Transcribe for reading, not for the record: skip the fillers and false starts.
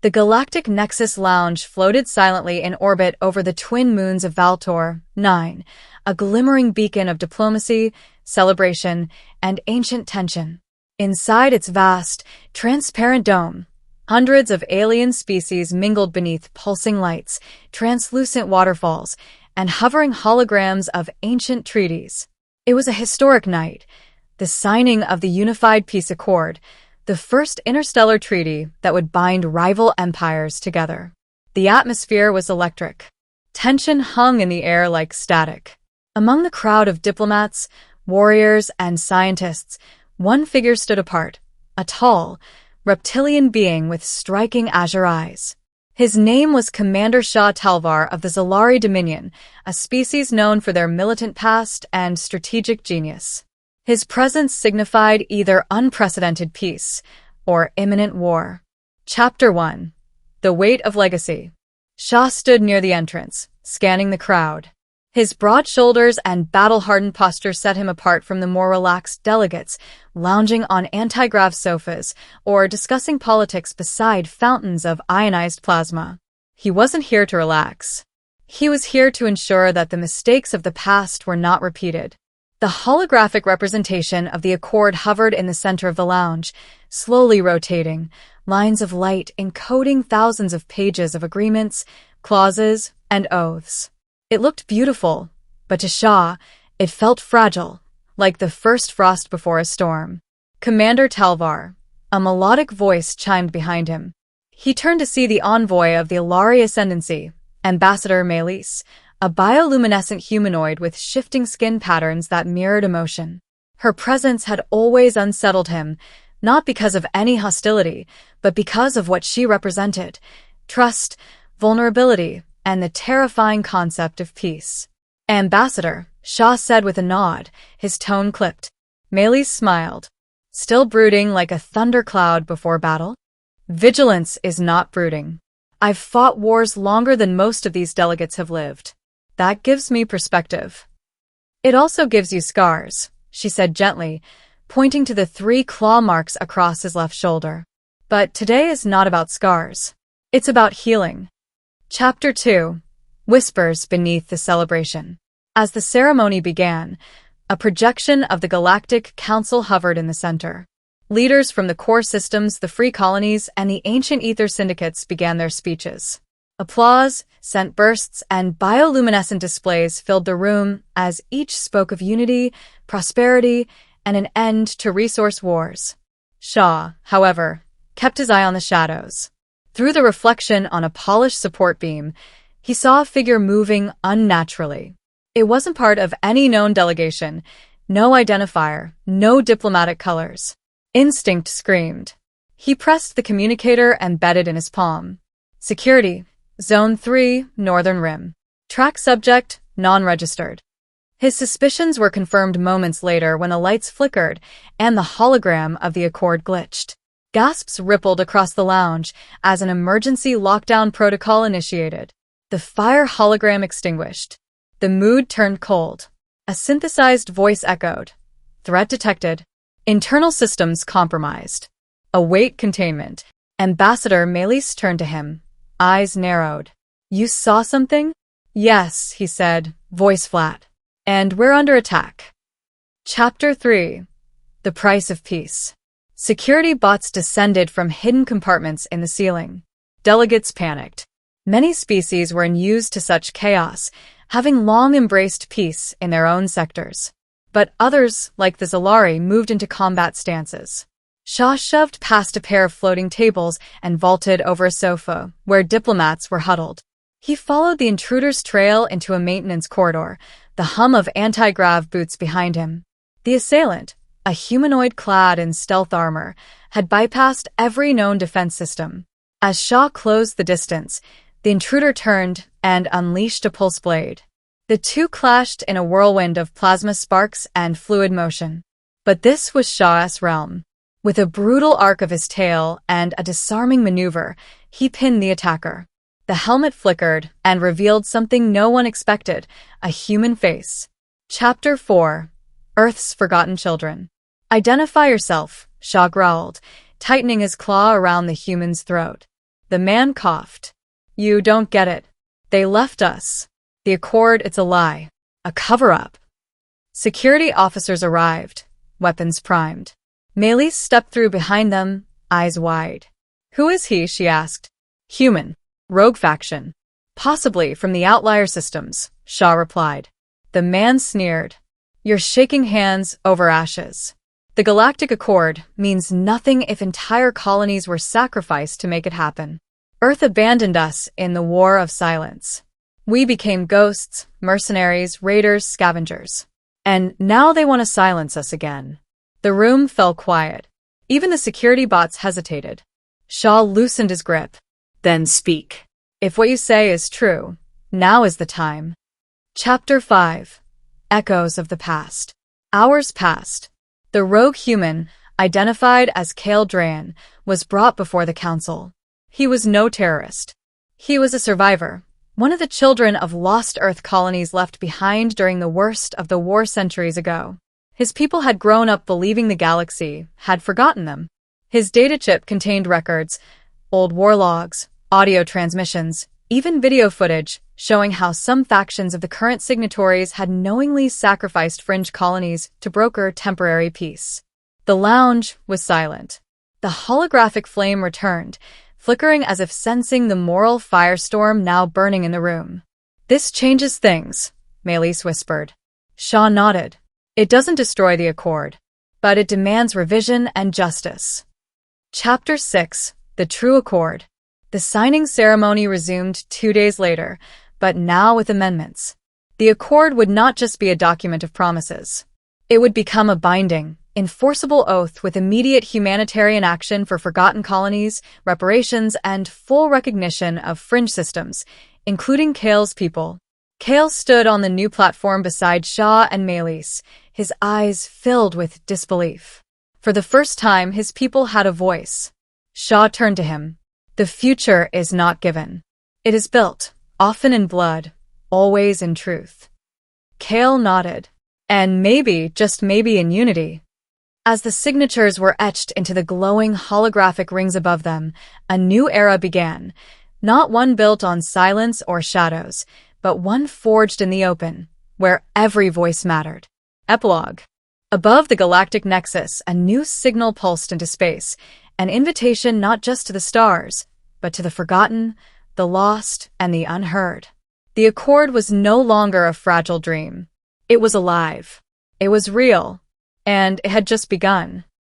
The Galactic Nexus Lounge floated silently in orbit over the twin moons of Valtor 9, a glimmering beacon of diplomacy, celebration, and ancient tension. Inside its vast, transparent dome, hundreds of alien species mingled beneath pulsing lights, translucent waterfalls, and hovering holograms of ancient treaties. It was a historic night, the signing of the Unified Peace Accord, the first interstellar treaty that would bind rival empires together. The atmosphere was electric. Tension hung in the air like static. Among the crowd of diplomats, warriors, and scientists, one figure stood apart, a tall, reptilian being with striking azure eyes. His name was Commander Shah Talvar of the Zalari Dominion, a species known for their militant past and strategic genius. His presence signified either unprecedented peace or imminent war. Chapter 1. The Weight of Legacy. Shah stood near the entrance, scanning the crowd. His broad shoulders and battle-hardened posture set him apart from the more relaxed delegates, lounging on anti-grav sofas or discussing politics beside fountains of ionized plasma. He wasn't here to relax. He was here to ensure that the mistakes of the past were not repeated. The holographic representation of the Accord hovered in the center of the lounge, slowly rotating, lines of light encoding thousands of pages of agreements, clauses, and oaths. It looked beautiful, but to Shah, it felt fragile, like the first frost before a storm. Commander Talvar, a melodic voice chimed behind him. He turned to see the envoy of the Alari Ascendancy, Ambassador Melis, a bioluminescent humanoid with shifting skin patterns that mirrored emotion. Her presence had always unsettled him, not because of any hostility, but because of what she represented: trust, vulnerability, and the terrifying concept of peace. Ambassador, Shah said with a nod, his tone clipped. Melis smiled. Still brooding like a thundercloud before battle? Vigilance is not brooding. I've fought wars longer than most of these delegates have lived. That gives me perspective. It also gives you scars, she said gently, pointing to the 3 claw marks across his left shoulder. But today is not about scars. It's about healing. Chapter 2. Whispers Beneath the Celebration. As the ceremony began, a projection of the Galactic Council hovered in the center. Leaders from the core systems, the free colonies, and the ancient ether syndicates began their speeches. Applause, scent bursts, and bioluminescent displays filled the room as each spoke of unity, prosperity, and an end to resource wars. Shah, however, kept his eye on the shadows. Through the reflection on a polished support beam, he saw a figure moving unnaturally. It wasn't part of any known delegation, no identifier, no diplomatic colors. Instinct screamed. He pressed the communicator embedded in his palm. Security. Zone 3, Northern Rim. Track subject, non-registered. His suspicions were confirmed moments later when the lights flickered and the hologram of the Accord glitched. Gasps rippled across the lounge as an emergency lockdown protocol initiated. The fire hologram extinguished. The mood turned cold. A synthesized voice echoed. Threat detected. Internal systems compromised. Await containment. Ambassador Melis turned to him. Eyes narrowed. You saw something? Yes, he said, voice flat. And we're under attack. Chapter 3. The Price of Peace. Security bots descended from hidden compartments in the ceiling. Delegates panicked. Many species were unused to such chaos, having long embraced peace in their own sectors. But others, like the Zalari, moved into combat stances. Shah shoved past a pair of floating tables and vaulted over a sofa, where diplomats were huddled. He followed the intruder's trail into a maintenance corridor, the hum of anti-grav boots behind him. The assailant, a humanoid clad in stealth armor, had bypassed every known defense system. As Shah closed the distance, the intruder turned and unleashed a pulse blade. The two clashed in a whirlwind of plasma sparks and fluid motion. But this was Shah's realm. With a brutal arc of his tail and a disarming maneuver, he pinned the attacker. The helmet flickered and revealed something no one expected, a human face. Chapter 4. Earth's Forgotten Children. Identify yourself, Shah growled, tightening his claw around the human's throat. The man coughed. You don't get it. They left us. The Accord, it's a lie. A cover-up. Security officers arrived, weapons primed. Melis stepped through behind them, eyes wide. Who is he? She asked. Human. Rogue faction. Possibly from the outlier systems, Shaw replied. The man sneered. You're shaking hands over ashes. The Galactic Accord means nothing if entire colonies were sacrificed to make it happen. Earth abandoned us in the War of Silence. We became ghosts, mercenaries, raiders, scavengers. And now they want to silence us again. The room fell quiet. Even the security bots hesitated. Shaw loosened his grip. Then speak. If what you say is true, now is the time. Chapter 5. Echoes of the Past. Hours passed. The rogue human, identified as Kale Drayan, was brought before the council. He was no terrorist. He was a survivor, one of the children of lost Earth colonies left behind during the worst of the war centuries ago. His people had grown up believing the galaxy had forgotten them. His data chip contained records, old war logs, audio transmissions, even video footage showing how some factions of the current signatories had knowingly sacrificed fringe colonies to broker temporary peace. The lounge was silent. The holographic flame returned, flickering as if sensing the moral firestorm now burning in the room. This changes things, Melis whispered. Shaw nodded. It doesn't destroy the Accord, but it demands revision and justice. Chapter 6. The True Accord. The signing ceremony resumed 2 days later, but now with amendments. The Accord would not just be a document of promises. It would become a binding, enforceable oath with immediate humanitarian action for forgotten colonies, reparations, and full recognition of fringe systems, including Kale's people. Kale stood on the new platform beside Shaw and Melis, his eyes filled with disbelief. For the first time, his people had a voice. Shaw turned to him. The future is not given. It is built, often in blood, always in truth. Kale nodded. And maybe, just maybe in unity. As the signatures were etched into the glowing holographic rings above them, a new era began, not one built on silence or shadows, but one forged in the open, where every voice mattered. Epilogue. Above the galactic nexus, a new signal pulsed into space, an invitation not just to the stars, but to the forgotten, the lost, and the unheard. The Accord was no longer a fragile dream. It was alive. It was real. And it had just begun.